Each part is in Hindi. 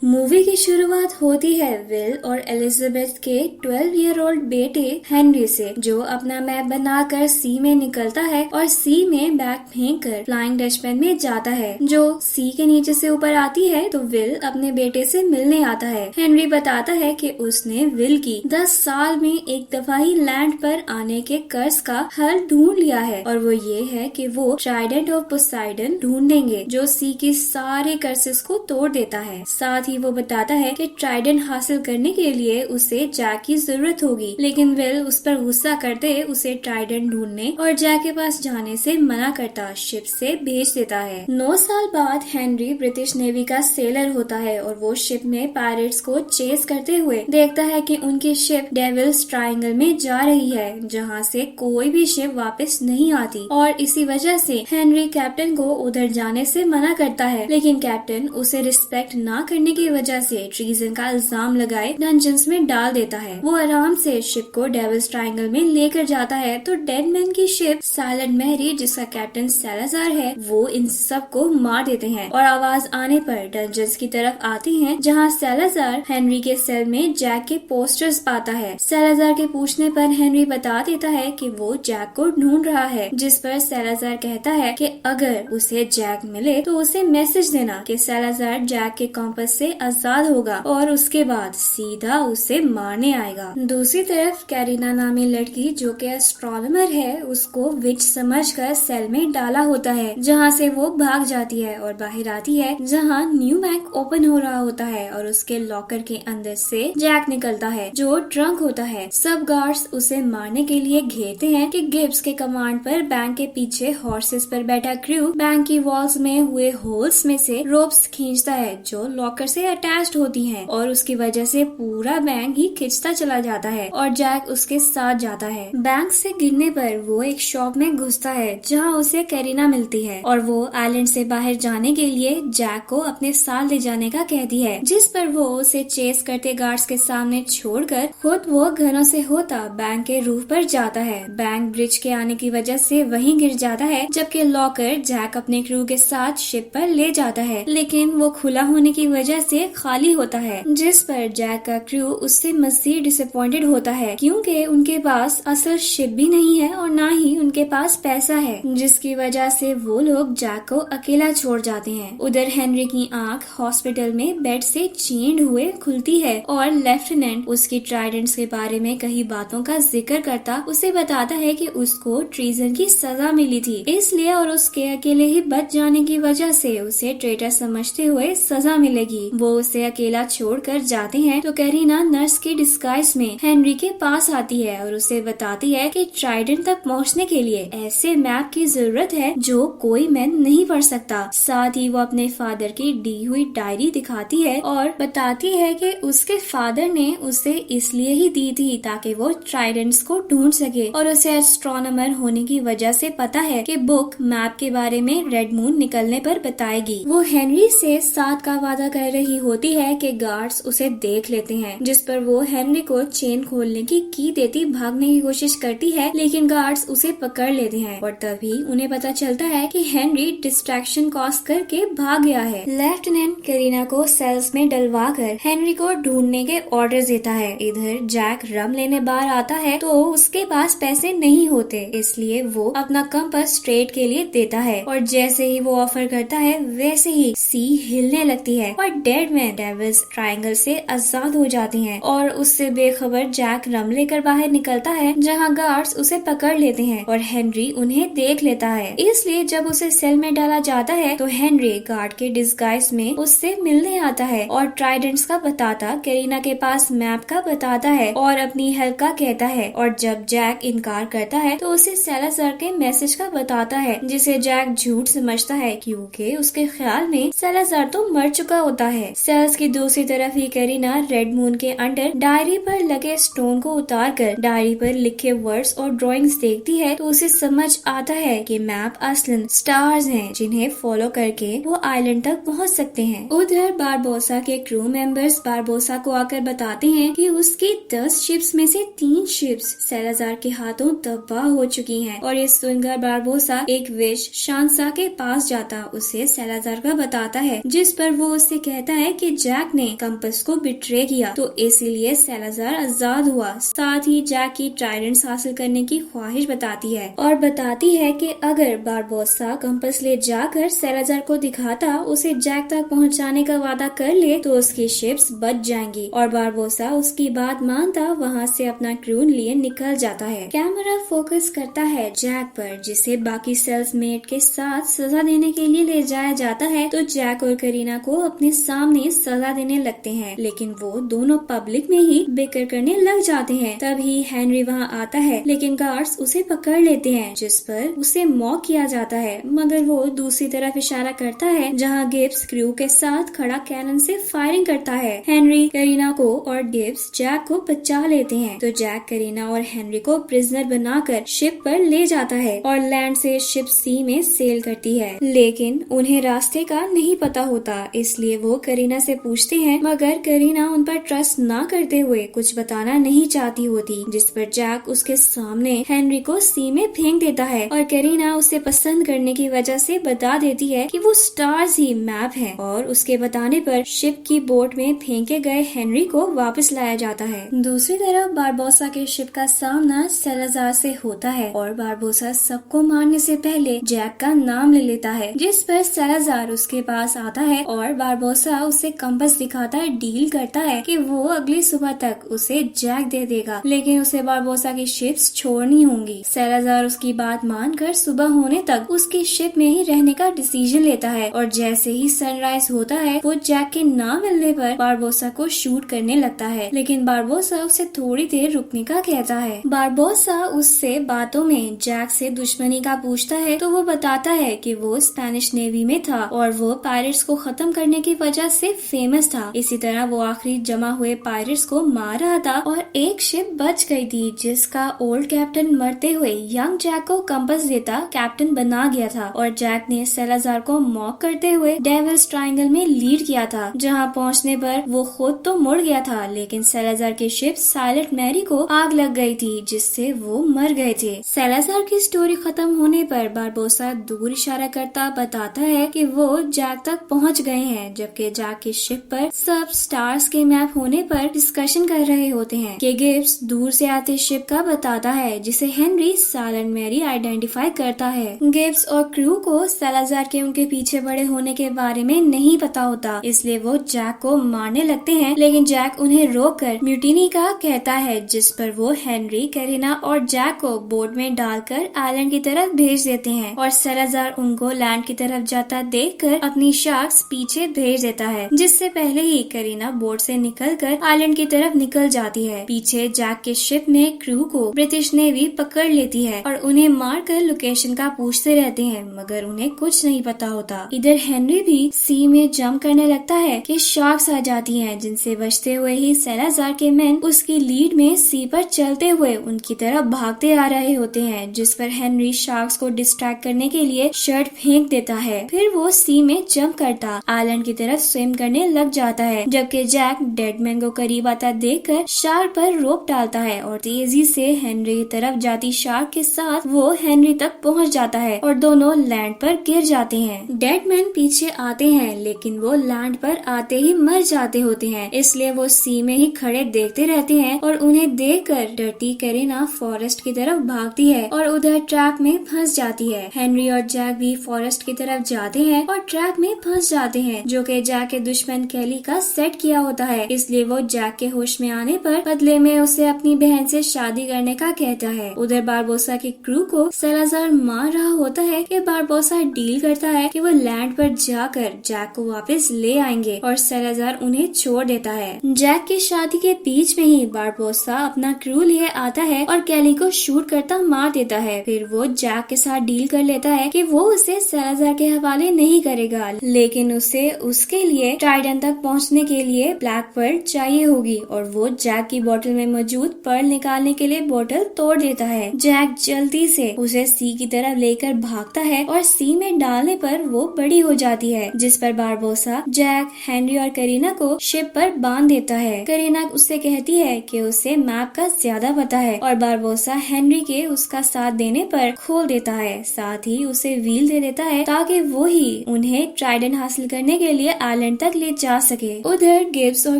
मूवी की शुरुआत होती है विल और एलिजाबेथ के 12-year-old बेटे हेनरी से, जो अपना मैप बनाकर सी में निकलता है और सी में बैग फेंक कर फ्लाइंग डचमैन में जाता है, जो सी के नीचे से ऊपर आती है। तो विल अपने बेटे से मिलने आता है। हेनरी बताता है कि उसने विल की 10 साल में एक दफा ही लैंड पर आने के कर्ज का हल ढूंढ लिया है, और वो ये है कि वो ट्राइडेंट ऑफ पोसाइडन ढूंढेंगे जो सी के सारे कर्सेस को तोड़ देता है। साथ ही वो बताता है कि ट्राइडेंट हासिल करने के लिए उसे जैक की जरूरत होगी, लेकिन विल उस पर गुस्सा करते उसे ट्राइडेंट ढूंढने और जैक के पास जाने से मना करता शिप से भेज देता है। 9 साल बाद हेनरी ब्रिटिश नेवी का सेलर होता है और वो शिप में पायरेट्स को चेस करते हुए देखता है कि उनकी शिप डेविल्स ट्रायंगल में जा रही है, जहाँ से कोई भी शिप वापस नहीं आती, और इसी वजह से हेनरी कैप्टन को उधर जाने से मना करता है। लेकिन कैप्टन उसे रिस्पेक्ट न करने की वजह से ट्रीजन का इल्जाम लगाए डंजन्स में डाल देता है। वो आराम से शिप को डेविल्स ट्रायंगल में लेकर जाता है। तो डेड मैन की शिप साइलेंट मैरी, जिसका कैप्टन सैलाज़ार है, वो इन सब को मार देते हैं और आवाज आने पर डंजन्स की तरफ आते हैं, जहाँ सैलाज़ार हेनरी के सेल में जैक के पोस्टर्स पाता है। सैलाज़ार के पूछने पर हेनरी बता देता है कि वो जैक को ढूंढ रहा है, जिस पर सैलाज़ार कहता है कि अगर उसे जैक मिले तो उसे मैसेज देना कि सैलाज़ार जैक के कॉम्पस से आजाद होगा और उसके बाद सीधा उसे मारने आएगा। दूसरी तरफ कैरिना नामी लड़की, जो कि एस्ट्रोनॉमर है, उसको विच समझकर सेल में डाला होता है, जहाँ से वो भाग जाती है और बाहर आती है, जहाँ न्यू बैंक ओपन हो रहा होता है और उसके लॉकर के अंदर से जैक निकलता है, जो ड्रंक होता है। सब गार्ड्स उसे मारने के लिए घेरते हैं कि गिब्स के कमांड पर बैंक के पीछे हॉर्सेस पर बैठा क्रू बैंक की वॉल्स में हुए होल्स में से रोप्स खींचता है, जो लॉकर से अटैच्ड होती हैं, और उसकी वजह से पूरा बैंक ही खिंचता चला जाता है और जैक उसके साथ जाता है। बैंक से गिरने पर वो एक शॉप में घुसता है, जहाँ उसे कैरिना मिलती है और वो आइलैंड से बाहर जाने के लिए जैक को अपने साथ ले जाने का कहती है, जिस पर वो उसे चेस करते गार्ड्स के सामने छोड़कर खुद वो घरों से होता बैंक के रूफ पर जाता है। बैंक ब्रिज के आने की वजह से वहीं गिर जाता है, जबकि लॉकर जैक अपने क्रू के साथ शिप पर ले जाता है, लेकिन वो खुला होने की वजह से खाली होता है, जिस पर जैक का क्रू उससे मजीद डिसअपॉइंटेड होता है, क्योंकि उनके पास असल शिप भी नहीं है और ना ही उनके पास पैसा है, जिसकी वजह से वो लोग जैक को अकेला छोड़ जाते हैं। उधर हेनरी की आंख हॉस्पिटल में बेड से चेंड हुए खुलती है और लेफ्टिनेंट उसकी ट्राइडेंट्स के बारे में कई बातों का जिक्र करता उसे बताता है कि उसको ट्रीजन की सजा मिली थी, इसलिए और उसके अकेले ही बच जाने की वजह से उसे ट्रेटर समझते हुए सजा मिलेगी। वो उसे अकेला छोड़कर जाते हैं तो कैरिना नर्स की डिस्गाइज में हेनरी के पास आती है और उसे बताती है कि ट्राइडेंट तक पहुंचने के लिए ऐसे मैप की जरूरत है जो कोई मैन नहीं पढ़ सकता। साथ ही वो अपने फादर की दी हुई डायरी दिखाती है और बताती है कि उसके फादर ने उसे इसलिए ही दी थी ताकि वो ट्राइडेंट्स को ढूंढ सके, और उसे एस्ट्रोनॉमर होने की वजह से पता है कि बुक मैप के बारे में रेड मून निकलने पर बताएगी। वो हेनरी से साथ का वादा कर रही होती है कि गार्ड्स उसे देख लेते हैं, जिस पर वो हेनरी को चेन खोलने की देती भागने की कोशिश करती है, लेकिन गार्ड्स उसे पकड़ लेते हैं और तभी उन्हें पता चलता है कि हेनरी डिस्ट्रैक्शन कॉज करके भाग गया है। लेफ्टिनेंट कैरिना को सेल्स में डलवा कर हेनरी को ढूंढने के ऑर्डर देता है। इधर जैक रम लेने बाहर आता है तो उसके पास पैसे नहीं होते, इसलिए वो अपना कंपास ट्रेड के लिए देता है, और जैसे ही वो ऑफर करता है वैसे ही सी हिलने लगती है और डेड मैन डेविल्स ट्रायंगल से आजाद हो जाते हैं, और उससे बेखबर जैक रम लेकर बाहर निकलता है, जहां गार्ड्स उसे पकड़ लेते हैं और हेनरी उन्हें देख लेता है। इसलिए जब उसे सेल में डाला जाता है तो हेनरी गार्ड के डिस्गाइज में उससे मिलने आता है और ट्राइडेंट्स का बताता कैरिना के पास मैप का बताता है और अपनी हेल्प का कहता है, और जब जैक इनकार करता है तो उसे सैलाज़ार के मैसेज का बताता है, जिसे जैक झूठ समझता है क्योंकि उसके ख्याल में सैलाज़ार तो मर चुका होता है। सेल्स की दूसरी तरफ ही कैरिना रेड मून के अंडर डायरी पर लगे स्टोन को उतारकर डायरी पर लिखे वर्ड्स और ड्राइंग्स देखती है, तो उसे समझ आता है कि मैप असलन स्टार्स हैं, जिन्हें फॉलो करके वो आइलैंड तक पहुंच सकते हैं। उधर बारबोसा के क्रू मेंबर्स बारबोसा को आकर बताते हैं कि उसकी 10 शिप्स में से 3 शिप्स सैलाज़ार के हाथों तबाह हो चुकी हैं, और ये सुनकर बारबोसा एक विश शांसा के पास जाता उसे सैलाज़ार का बताता है, जिस पर वो उससे कहता कहता है कि जैक ने कंपस को बिट्रे किया, तो इसीलिए सैलाज़ार आजाद हुआ। साथ ही जैक की ट्राइडेंट्स हासिल करने की ख्वाहिश बताती है और बताती है कि अगर बारबोसा कंपस ले जाकर सैलाज़ार को दिखाता, उसे जैक तक पहुंचाने का वादा कर ले, तो उसकी शिप्स बच जाएंगी। और बारबोसा उसकी बात मानता वहां से अपना क्रू लिए निकल जाता है। कैमरा फोकस करता है जैक पर, जिसे बाकी सेल्समेट के साथ सजा देने के लिए ले जाया जाता है। तो जैक और करीना को अपने सामने सजा देने लगते हैं, लेकिन वो दोनों पब्लिक में ही बिकर करने लग जाते हैं। तभी हेनरी वहाँ आता है, लेकिन गार्ड्स उसे पकड़ लेते हैं, जिस पर उसे मॉक किया जाता है। मगर वो दूसरी तरफ इशारा करता है, जहाँ गिब्स क्रू के साथ खड़ा कैनन से फायरिंग करता है। हेनरी करीना को और गिब्स जैक को बचा लेते हैं। तो जैक करीना और हेनरी को प्रिजनर बनाकर शिप पर ले जाता है और लैंड से शिप सी में सेल करती है। लेकिन उन्हें रास्ते का नहीं पता होता, इसलिए वो करीना से पूछते हैं, मगर करीना उन पर ट्रस्ट ना करते हुए कुछ बताना नहीं चाहती होती, जिस पर जैक उसके सामने हेनरी को सी में फेंक देता है और करीना उसे पसंद करने की वजह से बता देती है कि वो स्टार्स ही मैप है। और उसके बताने पर शिप की बोट में फेंके गए हेनरी को वापस लाया जाता है। दूसरी तरफ बारबोसा के शिप का सामना सैलाज़ार से होता है और बारबोसा सबको मारने से पहले जैक का नाम ले लेता है, जिस पर सैलाज़ार उसके पास आता है और बारबोसा उसे कंपास दिखाता है, डील करता है कि वो अगली सुबह तक उसे जैक दे देगा, लेकिन उसे बारबोसा की शिप्स छोड़नी होंगी। सैलाज़ार उसकी बात मानकर सुबह होने तक उसकी शिप में ही रहने का डिसीजन लेता है और जैसे ही सनराइज होता है वो जैक के ना मिलने पर बारबोसा को शूट करने लगता है, लेकिन बारबोसा उसे थोड़ी देर रुकने का कहता है। बारबोसा उससे बातों में जैक से दुश्मनी का पूछता है, तो वो बताता है कि वो स्पेनिश नेवी में था और वो पायरेट्स को खत्म करने की वजह से फेमस था। इसी तरह वो आखिरी जमा हुए पायरेट्स को मार रहा था और एक शिप बच गई थी, जिसका ओल्ड कैप्टन मरते हुए यंग जैक को कंपास देता कैप्टन बना गया था। और जैक ने सैलाज़ार को मॉक करते हुए डेविल्स ट्रायंगल में लीड किया था, जहां पहुंचने पर वो खुद तो मुड़ गया था, लेकिन सैलाज़ार की शिप साइलेंट मैरी को आग लग गई थी, जिससे वो मर गए थे। सैलाज़ार की स्टोरी खत्म होने पर बारबोसा दूर इशारा करता बताता है कि वो जैक तक पहुंच गए हैं, जबकि जैक की शिप पर सब स्टार्स के मैप होने पर डिस्कशन कर रहे होते हैं। कि गिब्स दूर से आते शिप का बताता है, जिसे हेनरी साइलेंट मैरी आइडेंटिफाई करता है। गिब्स और क्रू को सैलाज़ार के उनके पीछे बड़े होने के बारे में नहीं पता होता, इसलिए वो जैक को मारने लगते हैं, लेकिन जैक उन्हें रोककर म्यूटिनी का कहता है, जिस पर वो हेनरी, करीना और जैक को बोट में डालकर आइलैंड की तरफ भेज देते हैं और सैलाज़ार उनको लैंड की तरफ जाता देखकर अपनी शार्क्स पीछे भेज देता है, जिससे पहले ही करीना बोट से निकलकर आइलैंड की तरफ निकल जाती है। पीछे जैक के शिप में क्रू को ब्रिटिश नेवी पकड़ लेती है और उन्हें मारकर लोकेशन का पूछते रहते हैं, मगर उन्हें कुछ नहीं पता होता। इधर हेनरी भी सी में जंप करने लगता है कि शार्क्स आ जाती हैं, जिनसे बचते हुए ही सैलाज़ार के मैन उसकी लीड में सी पर चलते हुए उनकी तरफ भागते आ रहे होते हैं, जिस पर हेनरी शार्क्स को डिस्ट्रैक्ट करने के लिए शर्ट फेंक देता है। फिर वो सी में जंप करता आइलैंड की तरफ स्विम करने लग जाता है, जबकि जैक डेडमैन को करीब आता देखकर शार्क पर रोप डालता है और तेजी से हेनरी की तरफ जाती शार्क के साथ वो हेनरी तक पहुंच जाता है और दोनों लैंड पर गिर जाते हैं। डेडमैन पीछे आते हैं, लेकिन वो लैंड पर आते ही मर जाते होते हैं, इसलिए वो सी में ही खड़े देखते रहते हैं और उन्हें देखकर डर्टी करीना फॉरेस्ट की तरफ भागती है और उधर ट्रैप में फंस जाती है। हेनरी और जैक भी फॉरेस्ट की तरफ जाते हैं और ट्रैप में फंस जाते हैं, जो कि जैक के दुश्मन कैली का सेट किया होता है, इसलिए वो जैक के होश में आने पर बदले में उसे अपनी बहन से शादी करने का कहता है। उधर बारबोसा के क्रू को सैलाज़ार मार रहा होता है कि बारबोसा डील करता है कि वो लैंड पर जाकर जैक को वापस ले आएंगे और सैलाज़ार उन्हें छोड़ देता है। जैक की शादी के बीच में ही बारबोसा अपना क्रू लिए आता है और कैली को शूट करता मार देता है। फिर वो जैक के साथ डील कर लेता है कि वो उसे सैलाज़ार के हवाले नहीं करेगा, लेकिन उसे उसके लिए ट्राइडेंट तक पहुंचने के लिए ब्लैक पर्ल चाहिए होगी और वो जैक की बोतल में मौजूद पर्ल निकालने के लिए बोतल तोड़ देता है। जैक जल्दी से उसे सी की तरफ लेकर भागता है और सी में डालने पर वो बड़ी हो जाती है, जिस पर बारबोसा जैक, हेनरी और करीना को शिप पर बांध देता है। करीना उससे कहती है कि उसे मैप का ज्यादा पता है और बारबोसा हेनरी के उसका साथ देने पर खोल देता है, साथ ही उसे व्हील दे देता है ताकि वो ही उन्हें ट्राइडेंट हासिल करने के लिए आइलैंड तक ले जा सके। उधर गिब्स और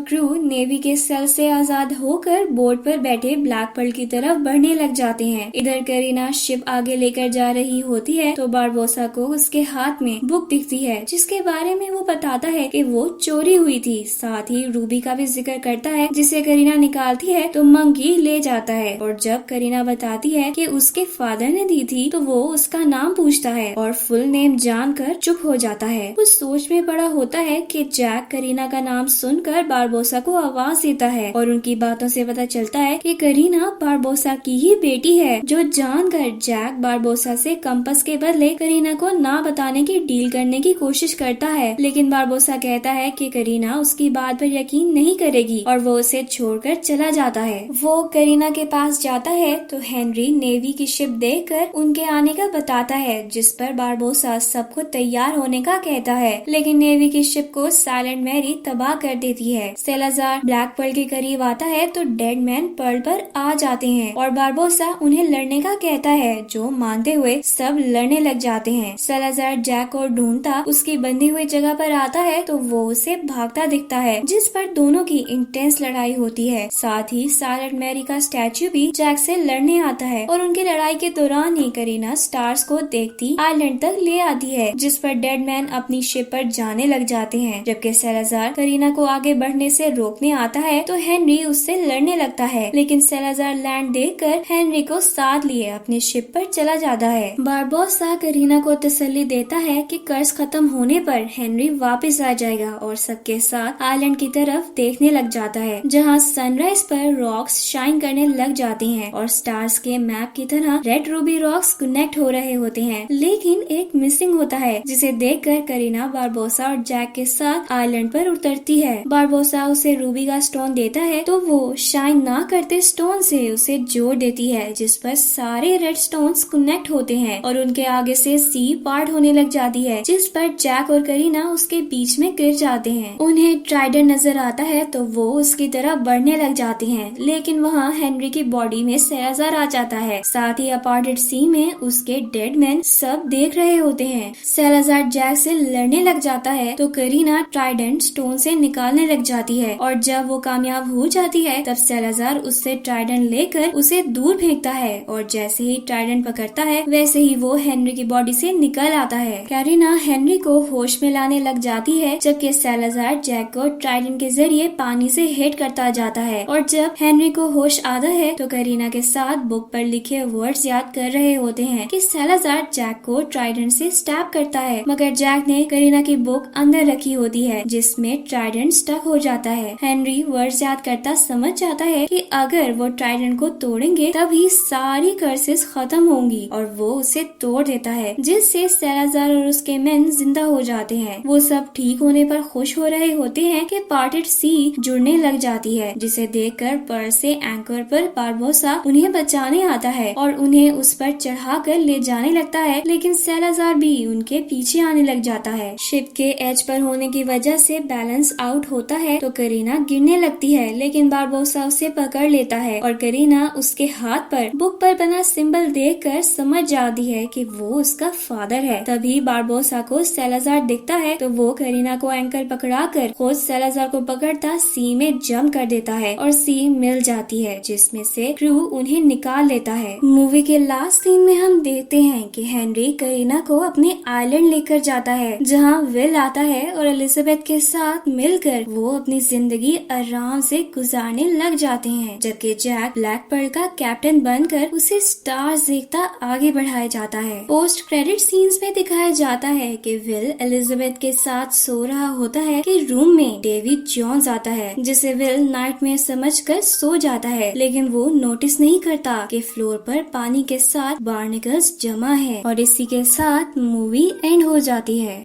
क्रू नेवी के सेल से आजाद होकर बोट पर बैठे ब्लैक पर्ल की तरफ बढ़ने लग जाते हैं। इधर करीना शिप आगे लेकर जा रही होती है तो बारबोसा को उसके हाथ में बुक दिखती है जिसके बारे में वो बताता है कि वो चोरी हुई थी। साथ ही रूबी का भी जिक्र करता है जिसे करीना निकालती है तो मंकी ले जाता है और जब करीना बताती है कि उसके फादर ने दी थी तो वो उसका नाम पूछता है और फुल नेम जानकर चुप हो जाता है। उस सोच में पड़ा होता है कि जैक करीना का नाम सुनकर बारबोसा को आवाज देता है और उनकी बातों से पता चलता है कि करीना बारबोसा की ही बेटी है। जो जानकर जैक बारबोसा से कंपास के बदले करीना को ना बताने की डील करने की कोशिश करता है, लेकिन बारबोसा कहता है कि करीना उसकी बात पर यकीन नहीं करेगी और वो उसे छोड़कर चला जाता है। वो करीना के पास जाता है तो हेनरी नेवी की शिप देखकर उनके आने का बताता है जिस पर बारबोसा सबको तैयार होने का कहता है, लेकिन नेवी की शिप को साइलेंट मैरी तबाह कर देती है। सेलाजार ब्लैक पर्ल के करीब आता है तो डेड मैन पर्ल पर आ जाते हैं और बारबोसा उन्हें लड़ने का कहता है जो मानते हुए सब लड़ने लग जाते हैं। सेलाजार जैक को ढूंढता उसकी बंधी हुई जगह पर आता है तो वो उसे भागता दिखता है जिस पर दोनों की इंटेंस लड़ाई होती है। साथ ही साइलेंट मैरी का स्टैचू भी जैक से लड़ने आता है और उनकी लड़ाई के दौरान ही करीना स्टार्स को देखती आइलैंड तक ले आती है जिस पर डेड मैन अपनी शिप पर जाने लग जाते हैं। जबकि सेलाजार करीना को आगे बढ़ने से रोकने आता है तो हेनरी उससे लड़ने लगता है, लेकिन सेलाजार लैंड देखकर हेनरी को साथ लिए अपनी शिप पर चला जाता है। बारबोसा करीना को तसल्ली देता है कि कर्ज खत्म होने पर हेनरी वापस आ जाएगा और सबके साथ आइलैंड की तरफ देखने लग जाता है जहाँ सनराइज पर रॉक्स शाइन करने लग जाती हैं और स्टार्स के मैप की तरह रेड रूबी रॉक्स कनेक्ट हो रहे होते हैं, लेकिन एक मिसिंग होता है जिसे देखकर करीना बारबोसा और जैक के साथ आइलैंड पर उतरती है। बारबोसा उसे रूबी का स्टोन देता है तो वो शाइन ना करते स्टोन से उसे जोड़ देती है जिस पर सारे रेड स्टोन्स कनेक्ट होते हैं और उनके आगे से सी पार्ट होने लग जाती है जिस पर जैक और करीना उसके बीच में गिर जाते हैं। उन्हें ट्राइडेंट नजर आता है तो वो उसकी तरफ बढ़ने लग जाते हैं, लेकिन वहाँ हेनरी की बॉडी में सेलाजार आ जाता है। साथ ही अपार्टेड सी में उसके डेड मैन सब देख रहे होते हैं। सेलाजार जैक से लड़ने लग जाता है तो करीना ट्राइडेंट स्टोन से निकालने लग जाती है और जब वो कामयाब हो जाती है तब सेलाजार उससे ट्राइडेंट लेकर उसे दूर फेंकता है और जैसे ही ट्राइडेंट पकड़ता है वैसे ही वो हेनरी की बॉडी से निकल आता है। करीना हेनरी को होश में लाने लग जाती है जबकि सेलाजार जैक को ट्राइडेंट के जरिए पानी से हिट करता जाता है और जब हेनरी को होश आता है तो करीना के साथ बुक पर लिखे वर्ड्स याद कर रहे होते हैं कि सेलाजार जैक को ट्राइडेंट से स्टैब करता है, मगर जैक ने करीना की बुक अंदर रखी होती है जिसमें ट्राइडेंट स्टक हो जाता है। हेनरी वर्ड्स याद करता समझ जाता है कि अगर वो ट्राइडेंट को तोड़ेंगे तभी सारी कर्सेस खत्म होंगी और वो उसे तोड़ देता है जिससे सेलाजार और उसके मेन जिंदा हो जाते हैं। वो सब ठीक होने पर खुश हो रहे होते हैं कि पार्टेड सी जुड़ने लग जाती है जिसे देखकर पर्ल से एंकर पर बारबोसा उन्हें बचाने आता है और उन्हें उस पर चढ़ाकर ले जाने लगता है, लेकिन सेलाजार भी उनके पीछे आने लग जाता है। शिप के एज पर होने की वजह से बैलेंस आउट होता है तो करीना गिरने लगती है, लेकिन बारबोसा उसे पकड़ लेता है और करीना उसके हाथ पर बुक पर बना सिंबल देखकर समझ जाती है कि वो उसका फादर है। तभी बारबोसा को सेलाजार दिखता है तो वो करीना को एंकर पकड़ाकर खुद सेलाजार को पकड़ता सी में जंप कर देता है और सी मिल जाती है जिसमें से क्रू उन्हें निकाल लेता है। मूवी के लास्ट सीन में हम देखते हैं कि हेनरी करीना को अपने आइलैंड लेकर जाता है जहां विल आता है और एलिजाबेथ के साथ मिलकर वो अपनी जिंदगी आराम से गुजारने लग जाते हैं, जबकि जैक ब्लैक पर्ल का कैप्टन बनकर उसे स्टार्स देखता आगे बढ़ाया जाता है। पोस्ट क्रेडिट सीन्स में दिखाया जाता है कि विल एलिजाबेथ के साथ सो रहा होता है कि रूम में डेविड जोन्स आता है जिसे विल नाइटमेयर समझकर सो जाता है, लेकिन वो नोटिस नहीं करता कि फ्लोर पर पानी के साथ बार्निकल्स जमा है और इसी के साथ मूवी एंड हो जाती है।